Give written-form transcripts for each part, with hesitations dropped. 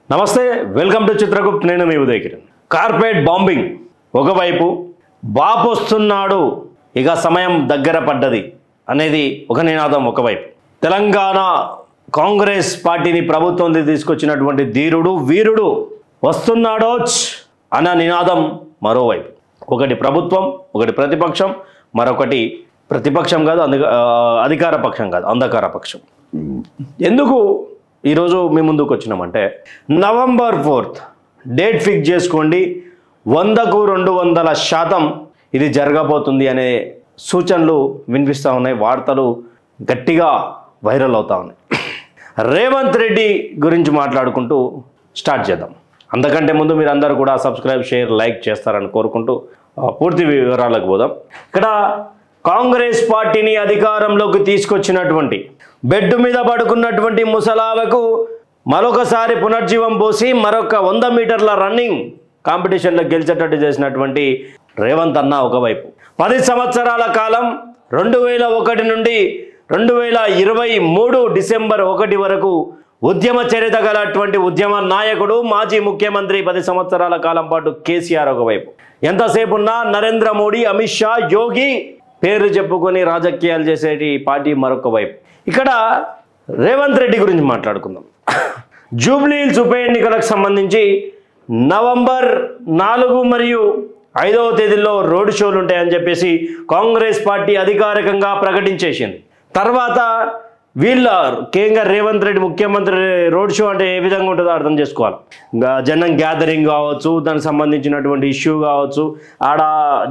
నమస్తే, welcome to Chitragupt. నేను మీ Uday Kiran. Corporate bombing ఒకవైపు, బాపు వస్తున్నాడు ఇక సమయం దగ్గర పడ్డది అనేది ఒక నినాదం ఒకవైపు, తెలంగాణ కాంగ్రెస్ పార్టీని ప్రభుత్వం తీసుకొచ్చినటువంటి ధీరుడు వీరుడు వస్తున్నాడో అన్న నినాదం మరోవైపు. ఒకటి ప్రభుత్వం, ఒకటి ప్రతిపక్షం, మరొకటి ప్రతిపక్షం కాదు, అధికార పక్షం కాదు, అంధకార పక్షం. ఎందుకు ఈరోజు మీ ముందుకు వచ్చినామంటే, November 4th డేట్ ఫిక్స్ చేసుకోండి, 100కు 200% ఇది జరగబోతుంది అనే సూచనలు వినిపిస్తూ ఉన్నాయి. వార్తలు గట్టిగా వైరల్ అవుతూ ఉన్నాయి. రేవంత్ రెడ్డి గురించి మాట్లాడుకుంటూ స్టార్ట్ చేద్దాం. అంతకంటే ముందు మీరు అందరూ కూడా సబ్స్క్రైబ్, షేర్, లైక్ చేస్తారని కోరుకుంటూ పూర్తి వివరాలకు పోదాం. ఇక్కడ కాంగ్రెస్ పార్టీని అధికారంలోకి తీసుకొచ్చినటువంటి, బెడ్ మీద పడుకున్నటువంటి ముసలావకు మరొకసారి పునర్జీవం పోసి మరొక 100 మీటర్ల రన్నింగ్ కాంపిటీషన్లో గెలిచేటట్టు చేసినటువంటి రేవంత్ అన్న ఒకవైపు, 10 సంవత్సరాల కాలం 2001 నుండి 2023 డిసెంబర్ 1 వరకు ఉద్యమ చరిత్ర గలటువంటి ఉద్యమ నాయకుడు, మాజీ ముఖ్యమంత్రి 10 సంవత్సరాల కాలం పాటు కేసీఆర్ ఒకవైపు, ఎంతసేపు ఉన్నా నరేంద్ర మోడీ, అమిత్ షా, యోగి పేర్లు చెప్పుకొని రాజకీయాలు చేసేటి పార్టీ మరొక వైపు. ఇక్కడ రేవంత్ రెడ్డి గురించి మాట్లాడుకుందాం. జూబ్లీహిల్స్ ఉప ఎన్నికలకు సంబంధించి November 4 మరియు 5వ తేదీల్లో రోడ్ షోలు ఉంటాయని చెప్పేసి కాంగ్రెస్ పార్టీ అధికారికంగా ప్రకటించేసింది. తర్వాత వీళ్ళ కేంద్ర రేవంత్ రెడ్డి ముఖ్యమంత్రి రోడ్ షో అంటే ఏ విధంగా ఉంటుందో అర్థం చేసుకోవాలి. జనం గ్యాదరింగ్ కావచ్చు, దానికి సంబంధించినటువంటి ఇష్యూ కావచ్చు, ఆడ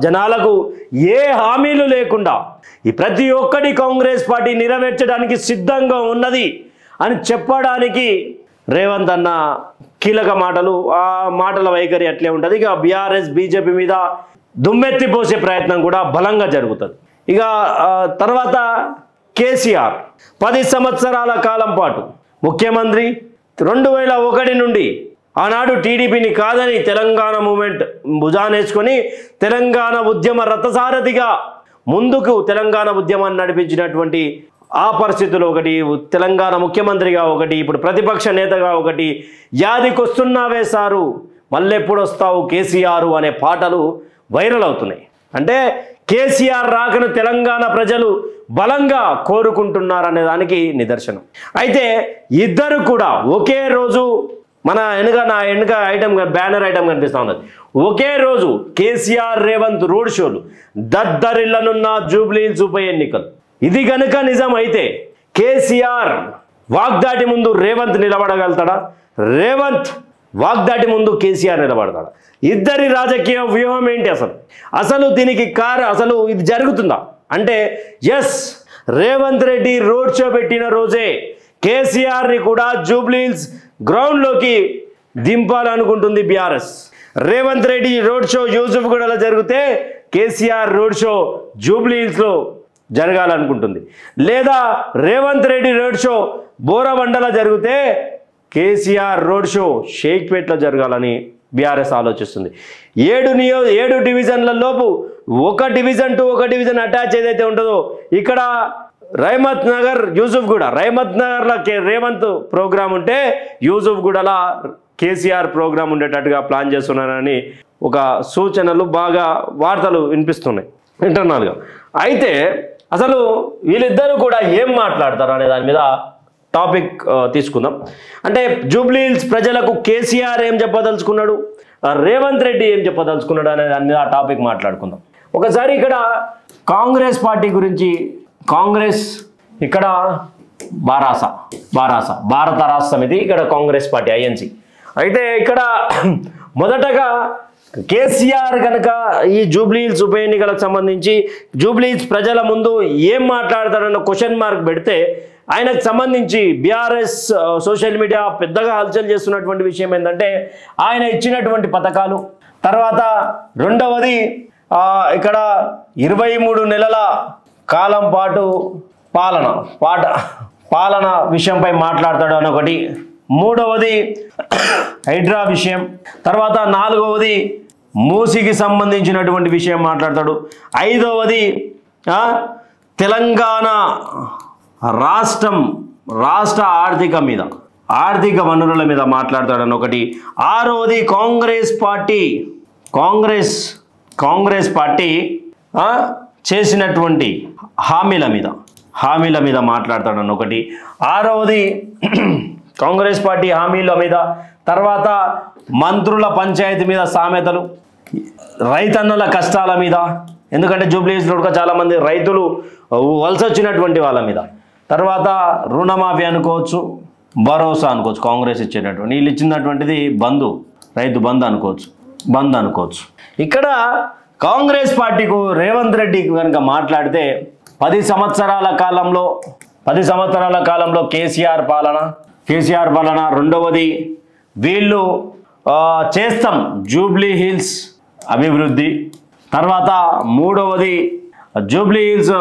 జనాలకు ఏ హామీలు లేకుండా ఈ ప్రతి ఒక్కటి కాంగ్రెస్ పార్టీ నెరవేర్చడానికి సిద్ధంగా ఉన్నది అని చెప్పడానికి రేవంత్ అన్న కీలక మాటలు, ఆ మాటల వైఖరి అట్లే ఉంటుంది. ఇక బీఆర్ఎస్ బీజేపీ మీద దుమ్మెత్తిపోసే ప్రయత్నం కూడా బలంగా జరుగుతుంది. ఇక తర్వాత కేసీఆర్ 10 సంవత్సరాల కాలం పాటు ముఖ్యమంత్రి, 2001 నుండి ఆనాడు టీడీపీని కాదని తెలంగాణ మూమెంట్ భుజానేసుకొని తెలంగాణ ఉద్యమ రథసారథిగా ముందుకు తెలంగాణ ఉద్యమాన్ని నడిపించినటువంటి ఆ పరిస్థితులు ఒకటి, తెలంగాణ ముఖ్యమంత్రిగా ఒకటి, ఇప్పుడు ప్రతిపక్ష నేతగా ఒకటి, యాదికొస్తున్నావే సారు మళ్ళెప్పుడు వస్తావు కేసీఆర్ అనే పాటలు వైరల్ అవుతున్నాయి. అంటే కేసీఆర్ రాకను తెలంగాణ ప్రజలు బలంగా కోరుకుంటున్నారనే దానికి నిదర్శనం. అయితే ఇద్దరు కూడా ఒకే రోజు, నా వెనుక ఐటమ్, బ్యానర్ ఐటమ్ కనిపిస్తూ ఉన్నది, ఒకే రోజు కేసీఆర్ రేవంత్ రోడ్ షోలు, దద్దరిల్లనున్న జూబ్లీహిల్స్ ఉప ఎన్నికలు. ఇది కనుక నిజం అయితే కేసీఆర్ వాగ్దాటి ముందు రేవంత్ నిలబడగలుగుతాడా? రేవంత్ వాగ్దాటి ముందు కేసీఆర్ నిలబడతాడా? ఇద్దరి రాజకీయ వ్యూహం ఏంటి? అసలు దీనికి అసలు ఇది జరుగుతుందా అంటే, yes, Revanth Reddy road show పెట్టిన రోజే కేసీఆర్ని కూడా జూబ్లీహిల్స్ గ్రౌండ్లోకి దింపాలనుకుంటుంది బీఆర్ఎస్. రేవంత్ రెడ్డి రోడ్ షో యూసుఫ్గూడలో జరిగితే కేసీఆర్ రోడ్ షో జూబ్లీహిల్స్లో జరగాలనుకుంటుంది. లేదా రేవంత్ రెడ్డి రోడ్ షో బోరబండలో జరిగితే కేసీఆర్ రోడ్ షో షేక్పేట్లో జరగాలని బీఆర్ఎస్ ఆలోచిస్తుంది. 7 డివిజన్ల లోపు ఒక డివిజన్ టు ఒక డివిజన్ అటాచ్ ఏదైతే ఉంటుందో, ఇక్కడ రహమత్ నగర్, యూసుఫ్గూడ, రహమత్ నగర్లో రేవంత్ ప్రోగ్రాం ఉంటే యూసుఫ్గూడలో కేసీఆర్ ప్రోగ్రాం ఉండేటట్టుగా ప్లాన్ చేస్తున్నారని ఒక సూచనలు, బాగా వార్తలు వినిపిస్తున్నాయి ఇంటర్నల్గా. అయితే అసలు వీళ్ళిద్దరూ కూడా ఏం మాట్లాడతారు అనే దాని మీద టాపిక్ తీసుకుందాం. అంటే జూబ్లీహిల్స్ ప్రజలకు కేసీఆర్ ఏం చెప్పదలుచుకున్నాడు, రేవంత్ రెడ్డి ఏం చెప్పదలుచుకున్నాడు అనే దాని మీద ఆ టాపిక్ మాట్లాడుకుందాం. ఒకసారి ఇక్కడ కాంగ్రెస్ పార్టీ గురించి, కాంగ్రెస్ ఇక్కడ బారాస భారత రాష్ట్ర సమితి, ఇక్కడ కాంగ్రెస్ పార్టీ ఐఎన్సి. అయితే ఇక్కడ మొదటగా కేసీఆర్ కనుక ఈ జూబ్లీహిల్స్ ఉప ఎన్నికలకు సంబంధించి జూబ్లీహిల్స్ ప్రజల ముందు ఏం మాట్లాడతాడన్న క్వశ్చన్ మార్క్ పెడితే, ఆయనకు సంబంధించి బీఆర్ఎస్ సోషల్ మీడియా పెద్దగా హల్చల్ చేస్తున్నటువంటి విషయం ఏంటంటే, ఆయన ఇచ్చినటువంటి పథకాలు, తర్వాత రెండవది ఇక్కడ 23 నెలల కాలం పాటు పాలన విషయంపై మాట్లాడతాడు అని ఒకటి, మూడవది హైడ్రా విషయం, తర్వాత నాలుగవది మూసికి సంబంధించినటువంటి విషయం మాట్లాడతాడు, ఐదవది తెలంగాణ రాష్ట్ర ఆర్థిక మీద ఆర్థిక వనరుల మీద మాట్లాడతాడని ఒకటి. ఆరోది కాంగ్రెస్ పార్టీ చేసినటువంటి హామీల మీద మాట్లాడతాడని ఒకటి. ఆరోది కాంగ్రెస్ పార్టీ హామీల మీద. తర్వాత మంత్రుల పంచాయతీ మీద సామెతలు, రైతన్నుల కష్టాల మీద, ఎందుకంటే జూబ్లీహిల్స్ రోడ్గా చాలామంది రైతులు వలస వచ్చినటువంటి వాళ్ళ మీద. తర్వాత రుణమాఫీ అనుకోవచ్చు, భరోసా అనుకోవచ్చు, కాంగ్రెస్ ఇచ్చేటటువంటి, వీళ్ళు ఇచ్చినటువంటిది రైతు బంద్ అనుకోవచ్చు. ఇక్కడ కాంగ్రెస్ పార్టీకు రేవంత్ రెడ్డి కనుక మాట్లాడితే 10 సంవత్సరాల కాలంలో కేసీఆర్ పాలన. రెండవది వీళ్ళు చేస్తాం జూబ్లీహిల్స్ అభివృద్ధి. తర్వాత మూడవది జూబ్లీహిల్స్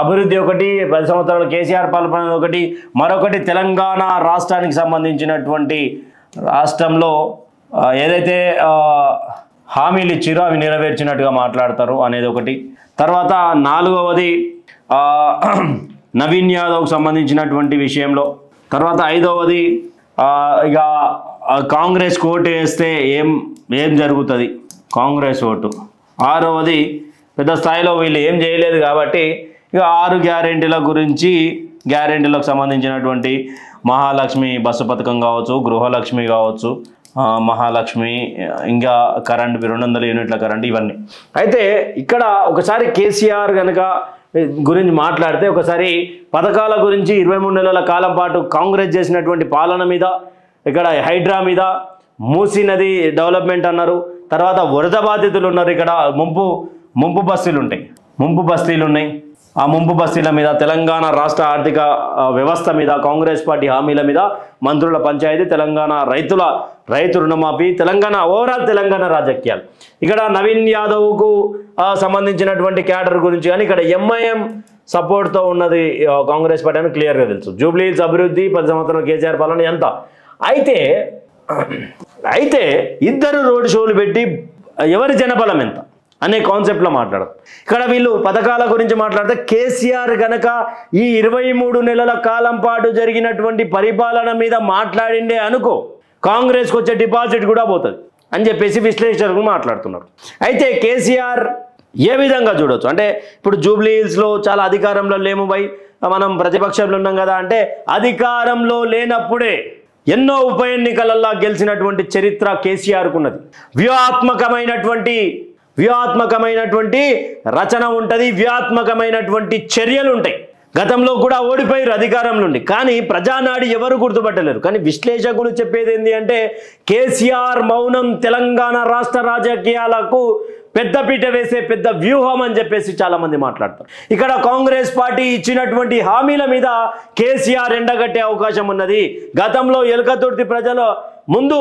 అభివృద్ధి ఒకటి, 10 సంవత్సరాలు కేసీఆర్ పాలన ఒకటి, మరొకటి తెలంగాణ రాష్ట్రానికి సంబంధించినటువంటి రాష్ట్రంలో ఏదైతే హామీలు ఇచ్చిరో అవి నెరవేర్చినట్టుగా మాట్లాడతారు అనేది ఒకటి. తర్వాత నాలుగవది నవీన్ యాదవ్కు సంబంధించినటువంటి విషయంలో. తర్వాత ఐదవది ఇక కాంగ్రెస్ ఓటు వేస్తే ఏం జరుగుతుంది, కాంగ్రెస్ ఓటు. ఆరవది పెద్ద స్థాయిలో వీళ్ళు ఏం చేయలేదు కాబట్టి ఇక 6 గ్యారెంటీలకు సంబంధించినటువంటి మహాలక్ష్మి బస్సు పథకం కావచ్చు, గృహలక్ష్మి కావచ్చు, మహాలక్ష్మి, ఇంకా కరెంట్ 200 యూనిట్ల కరెంట్, ఇవన్నీ. అయితే ఇక్కడ ఒకసారి కేసీఆర్ కనుక గురించి మాట్లాడితే ఒకసారి పథకాల గురించి 23 నెలల కాలం పాటు కాంగ్రెస్ చేసినటువంటి పాలన మీద, ఇక్కడ హైడ్రా మీద, మూసీ నది డెవలప్మెంట్ అన్నారు. తర్వాత వరద బాధితులు ఉన్నారు, ఇక్కడ ముంపు బస్తీలు ఉన్నాయి. ఆ ముంపు బస్తీల మీద, తెలంగాణ రాష్ట్ర ఆర్థిక వ్యవస్థ మీద, కాంగ్రెస్ పార్టీ హామీల మీద, మంత్రుల పంచాయతీ, తెలంగాణ రైతు రుణమాఫీ, ఓవరాల్ తెలంగాణ రాజకీయాలు. ఇక్కడ నవీన్ యాదవ్కు సంబంధించినటువంటి క్యాడర్ గురించి కానీ ఇక్కడ ఎంఐఎం సపోర్ట్తో ఉన్నది కాంగ్రెస్ పార్టీ అని క్లియర్గా తెలుసు. జూబ్లీహిల్స్ అభివృద్ధి, 10 సంవత్సరాల కేసీఆర్ పాలన ఎంత. అయితే ఇద్దరు రోడ్ షోలు పెట్టి ఎవరి జనబలం ఎంత అనే కాన్సెప్ట్లో మాట్లాడరు. ఇక్కడ వీళ్ళు పథకాల గురించి మాట్లాడితే కేసీఆర్ గనక ఈ 23 నెలల కాలం పాటు జరిగినటువంటి పరిపాలన మీద మాట్లాడిండే అనుకో, కాంగ్రెస్కి వచ్చే డిపాజిట్ కూడా పోతుంది అని చెప్పేసి విశ్లేషకులు మాట్లాడుతున్నారు. అయితే కేసీఆర్ ఏ విధంగా చూడవచ్చు అంటే, ఇప్పుడు జూబ్లీహిల్స్లో చాలా అధికారంలో లేము మనం ప్రతిపక్షంలో ఉన్నాం కదా అంటే, అధికారంలో లేనప్పుడే ఎన్నో ఉప ఎన్నికలల్లో గెలిచినటువంటి చరిత్ర కేసీఆర్కు ఉన్నది. వ్యూహాత్మకమైనటువంటి రచన ఉంటుంది, వ్యూహాత్మకమైనటువంటి చర్యలు ఉంటాయి. గతంలో కూడా ఓడిపోయారు అధికారం నుండి, కానీ ప్రజానాడి ఎవరు గుర్తుపట్టలేరు. కానీ విశ్లేషకులు చెప్పేది ఏంటి అంటే, కేసీఆర్ మౌనం తెలంగాణ రాష్ట్ర రాజకీయాలకు పెద్దపీట వేసే పెద్ద వ్యూహం అని చెప్పేసి చాలామంది మాట్లాడతారు. ఇక్కడ కాంగ్రెస్ పార్టీ ఇచ్చినటువంటి హామీల మీద కేసీఆర్ ఎండగట్టే అవకాశం ఉన్నది. గతంలో ఎలకతుర్తి ప్రజల ముందు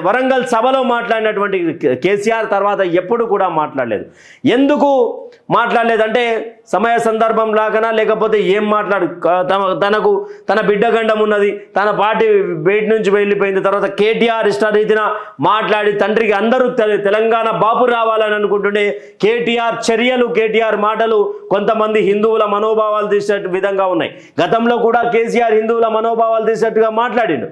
వరంగల్ సభలో మాట్లాడినటువంటి కేసీఆర్ తర్వాత ఎప్పుడు కూడా మాట్లాడలేదు. ఎందుకు మాట్లాడలేదంటే సమయ సందర్భం లాగానా, లేకపోతే ఏం తన బిడ్డ గండం ఉన్నది, తన పార్టీ బయట నుంచి వెళ్ళిపోయింది. తర్వాత కేటీఆర్ ఇష్టరీతిన మాట్లాడి తండ్రికి అందరూ తెలంగాణ బాపు రావాలని అనుకుంటుండే కేటీఆర్ చర్యలు, కేటీఆర్ మాటలు కొంతమంది హిందువుల మనోభావాలు తీసే విధంగా ఉన్నాయి. గతంలో కూడా కేసీఆర్ హిందువుల మనోభావాలు తీసేట్టుగా మాట్లాడిండు.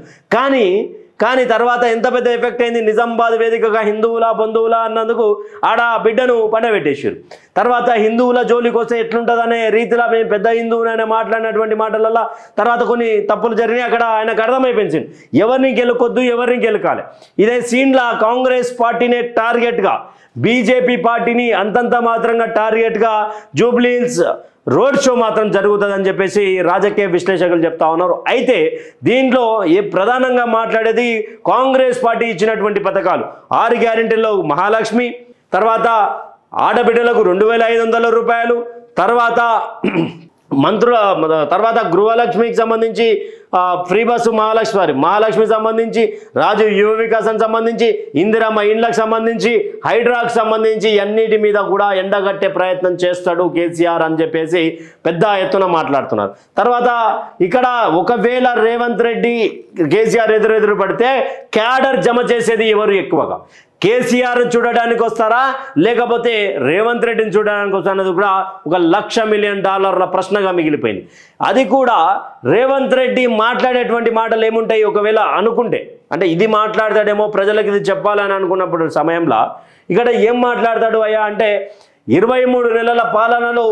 కానీ తర్వాత ఎంత పెద్ద ఎఫెక్ట్ అయింది, నిజామాబాద్ వేదికగా హిందువుల బంధువుల అన్నందుకు ఆడ బిడ్డను పండబెట్టేసారు. తర్వాత హిందువుల జోలికి వస్తే ఎట్లుంటుందనే రీతిలో మేము పెద్ద హిందువునైనా మాట్లాడినటువంటి మాటలలో తర్వాత కొన్ని తప్పులు జరిగినాయి. అక్కడ ఆయనకు అర్థమైపోయింది ఎవరిని గెలుకొద్దు, ఎవరిని గెలకాలి. ఇదే సీన్లా కాంగ్రెస్ పార్టీనే టార్గెట్గా, బీజేపీ పార్టీని అంతంత మాత్రంగా టార్గెట్గా జూబ్లీహిల్స్ రోడ్ షో మాత్రం జరుగుతుందని చెప్పేసి రాజకీయ విశ్లేషకులు చెప్తా ఉన్నారు. అయితే దీంట్లో ప్రధానంగా మాట్లాడేది కాంగ్రెస్ పార్టీ ఇచ్చినటువంటి పథకాలు. 6 గ్యారెంటీల్లో మహాలక్ష్మి, తర్వాత ఆడబిడ్డలకు 2500 రూపాయలు, తర్వాత తర్వాత గృహలక్ష్మికి సంబంధించి ఫ్రీ బస్సు మహాలక్ష్మి సంబంధించి, రాజు యువ వికాసం సంబంధించి, ఇందిరమ్మ ఇండ్లకు సంబంధించి, హైడ్రాకు సంబంధించి అన్నిటి మీద కూడా ఎండగట్టే ప్రయత్నం చేస్తాడు కేసీఆర్ అని చెప్పేసి పెద్ద ఎత్తున మాట్లాడుతున్నారు. తర్వాత ఇక్కడ ఒకవేళ రేవంత్ రెడ్డి కేసీఆర్ ఎదురు పడితే క్యాడర్ జమ చేసేది ఎవరు ఎక్కువగా, కేసీఆర్ చూడడానికి వస్తారా లేకపోతే రేవంత్ రెడ్డిని చూడడానికి వస్తారా అన్నది కూడా ఒక $1,00,000 మిలియన్ ప్రశ్నగా మిగిలిపోయింది. అది కూడా రేవంత్ రెడ్డి మాట్లాడేటువంటి మాటలు ఏముంటాయి ఒకవేళ అనుకుంటే, అంటే ఇది మాట్లాడతాడేమో ప్రజలకు ఇది చెప్పాలని అనుకున్నప్పుడు సమయంలో ఇక్కడ ఏం మాట్లాడతాడు అయ్యా అంటే 23 నెలల పాలనలో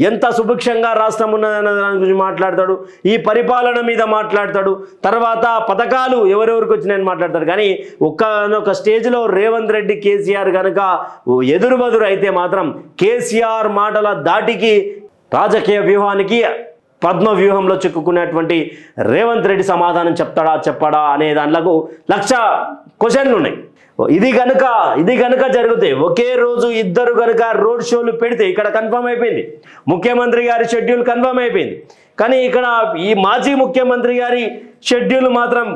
ఎంత సుభిక్షంగా రాష్ట్రం ఉన్నదన్న దాని గురించి మాట్లాడతాడు, ఈ పరిపాలన మీద మాట్లాడతాడు, తర్వాత పథకాలు ఎవరెవరికి వచ్చినాయని మాట్లాడతాడు. కానీ ఒక్క స్టేజ్లో రేవంత్ రెడ్డి కేసీఆర్ కనుక ఎదురుబదురు అయితే మాత్రం కేసీఆర్ మాటల దాటికి రాజకీయ వ్యూహానికి పద్మ వ్యూహంలో చిక్కుకునేటువంటి రేవంత్ రెడ్డి సమాధానం చెప్పాడా అనే దాంట్లో 1,00,000 క్వశ్చన్లు ఉన్నాయి. ఇది కనుక జరుగుతాయి, ఒకే రోజు ఇద్దరు కనుక రోడ్ షోలు పెడితే ఇక్కడ కన్ఫర్మ్ అయిపోయింది, ముఖ్యమంత్రి గారి షెడ్యూల్ కన్ఫర్మ్ అయిపోయింది. కానీ ఇక్కడ ఈ మాజీ ముఖ్యమంత్రి గారి షెడ్యూల్ మాత్రం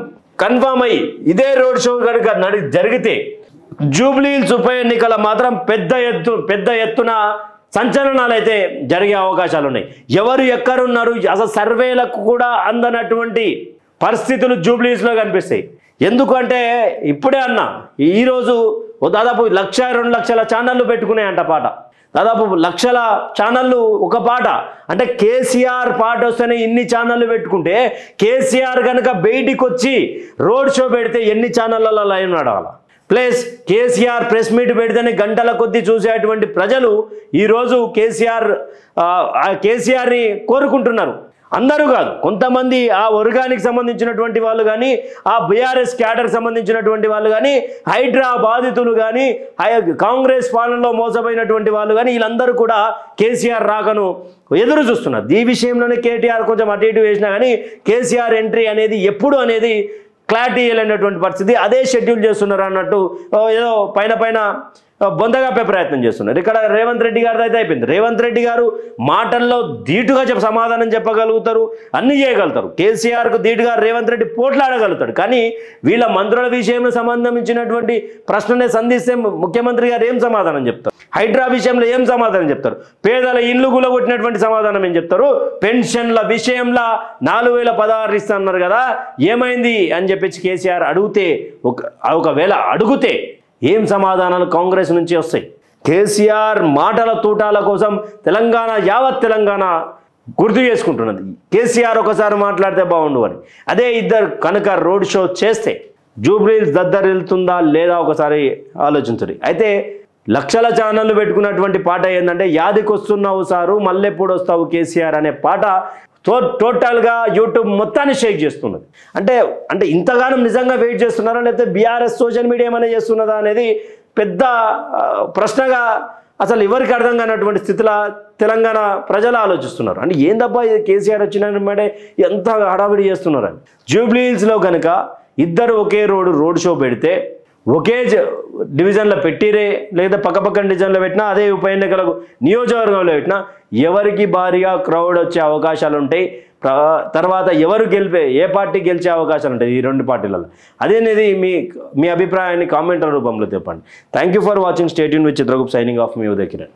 కన్ఫర్మ్ అయ్యి ఇదే రోడ్ షో కనుక జరిగితే జూబ్లీహిల్స్ ఉప ఎన్నికల మాత్రం పెద్ద ఎత్తున సంచలనాలు అయితే జరిగే అవకాశాలు ఉన్నాయి. ఎవరు ఎక్కడున్నారు అసలు సర్వేలకు కూడా అందనటువంటి పరిస్థితులు జూబ్లీహిల్స్లో కనిపిస్తాయి. ఎందుకంటే ఇప్పుడే అన్న ఈరోజు దాదాపు 1,00,000-2 లక్షల ఛానళ్ళు పెట్టుకున్నాయంట పాట, దాదాపు 1,00,000 ఛానళ్ళు ఒక పాట. అంటే కేసీఆర్ పాట వస్తేనే ఇన్ని ఛానళ్ళు పెట్టుకుంటే కేసీఆర్ కనుక బయటికి వచ్చి రోడ్ షో పెడితే ఎన్ని ఛానళ్ళలో లైవ్ నడవాలి. ప్లస్ కేసీఆర్ ప్రెస్ మీట్ పెడితేనే గంటల కొద్దీ చూసేటువంటి ప్రజలు ఈరోజు కేసీఆర్ని కోరుకుంటున్నారు. అందరూ కాదు, కొంతమంది ఆ వర్గానికి సంబంధించినటువంటి వాళ్ళు కానీ, ఆ బీఆర్ఎస్ క్యాడర్కి సంబంధించినటువంటి వాళ్ళు కానీ, హైడ్రా బాధితులు కానీ, కాంగ్రెస్ పాలనలో మోసపోయినటువంటి వాళ్ళు కానీ, వీళ్ళందరూ కూడా కేసీఆర్ రాకను ఎదురు చూస్తున్నారు. ఈ విషయంలోనే కేటీఆర్ కొంచెం అటు ఇటు వేసినా కానీ కేసీఆర్ ఎంట్రీ అనేది ఎప్పుడు అనేది క్లారిటీ ఇవ్వలేనటువంటి పరిస్థితి. అదే షెడ్యూల్ చేస్తున్నారు అన్నట్టు ఏదో పైన బొందగాపే ప్రయత్నం చేస్తున్నారు. ఇక్కడ రేవంత్ రెడ్డి గారిది అయితే అయిపోయింది. రేవంత్ రెడ్డి గారు మాటల్లో ధీటుగా సమాధానం చెప్పగలుగుతారు, అన్నీ చేయగలుగుతారు. కేసీఆర్కు ధీటుగా రేవంత్ రెడ్డి పోట్లాడగలుగుతాడు. కానీ వీళ్ళ మంత్రుల విషయంలో సంబంధించినటువంటి ప్రశ్ననే సంధిస్తే ముఖ్యమంత్రి గారు ఏం సమాధానం చెప్తారు? హైడ్రా విషయంలో ఏం సమాధానం చెప్తారు? పేదల ఇల్లు గులగొట్టినటువంటి సమాధానం ఏం చెప్తారు? పెన్షన్ల విషయంలో 4,016 ఇస్తున్నారు కదా, ఏమైంది అని చెప్పేసి కేసీఆర్ అడిగితే ఒకవేళ అడిగితే ఏం సమాధానాలు కాంగ్రెస్ నుంచి వస్తాయి? కేసీఆర్ మాటల తూటాల కోసం యావత్ తెలంగాణ గుర్తు చేసుకుంటున్నది. కేసీఆర్ ఒకసారి మాట్లాడితే బాగుండు అని. అదే ఇద్దరు కనుక రోడ్ షో చేస్తే జూబ్లీహిల్స్ దద్దరిల్లుతుందా లేదా ఒకసారి ఆలోచించండి. అయితే 1,00,000 ఛానళ్ళు పెట్టుకున్నటువంటి పాట ఏంటంటే యాదికొస్తున్నావు సారు మళ్ళెప్పుడు వస్తావు కేసీఆర్ అనే పాట టోటల్గా యూట్యూబ్ మొత్తాన్ని షేక్ చేస్తున్నది. అంటే ఇంతగానం నిజంగా వెయిట్ చేస్తున్నారా లేకపోతే బీఆర్ఎస్ సోషల్ మీడియా ఏమైనా చేస్తున్నదా అనేది పెద్ద ప్రశ్నగా అసలు ఎవరికి అర్థం కానటువంటి స్థితిలో తెలంగాణ ప్రజలు ఆలోచిస్తున్నారు. అంటే ఏందబ్బా కేసీఆర్ వచ్చిన ఎంత హడావిడి చేస్తున్నారు అని. జూబ్లీహిల్స్లో కనుక ఇద్దరు ఒకే రోడ్ షో పెడితే ఒకే డివిజన్లో పెట్టిరే లేదా పక్కపక్కన డివిజన్లో పెట్టినా అదే ఉప ఎన్నికలకు నియోజకవర్గంలో పెట్టినా ఎవరికి భారీగా క్రౌడ్ వచ్చే అవకాశాలు ఉంటాయి. తర్వాత ఏ పార్టీ గెలిచే అవకాశాలు ఉంటాయి ఈ రెండు పార్టీలలో అదేనేది మీ అభిప్రాయాన్ని కామెంట్ల రూపంలో చెప్పండి. Thank you for watching. Stay tune with Chitragupta signing off me Uday Kiran.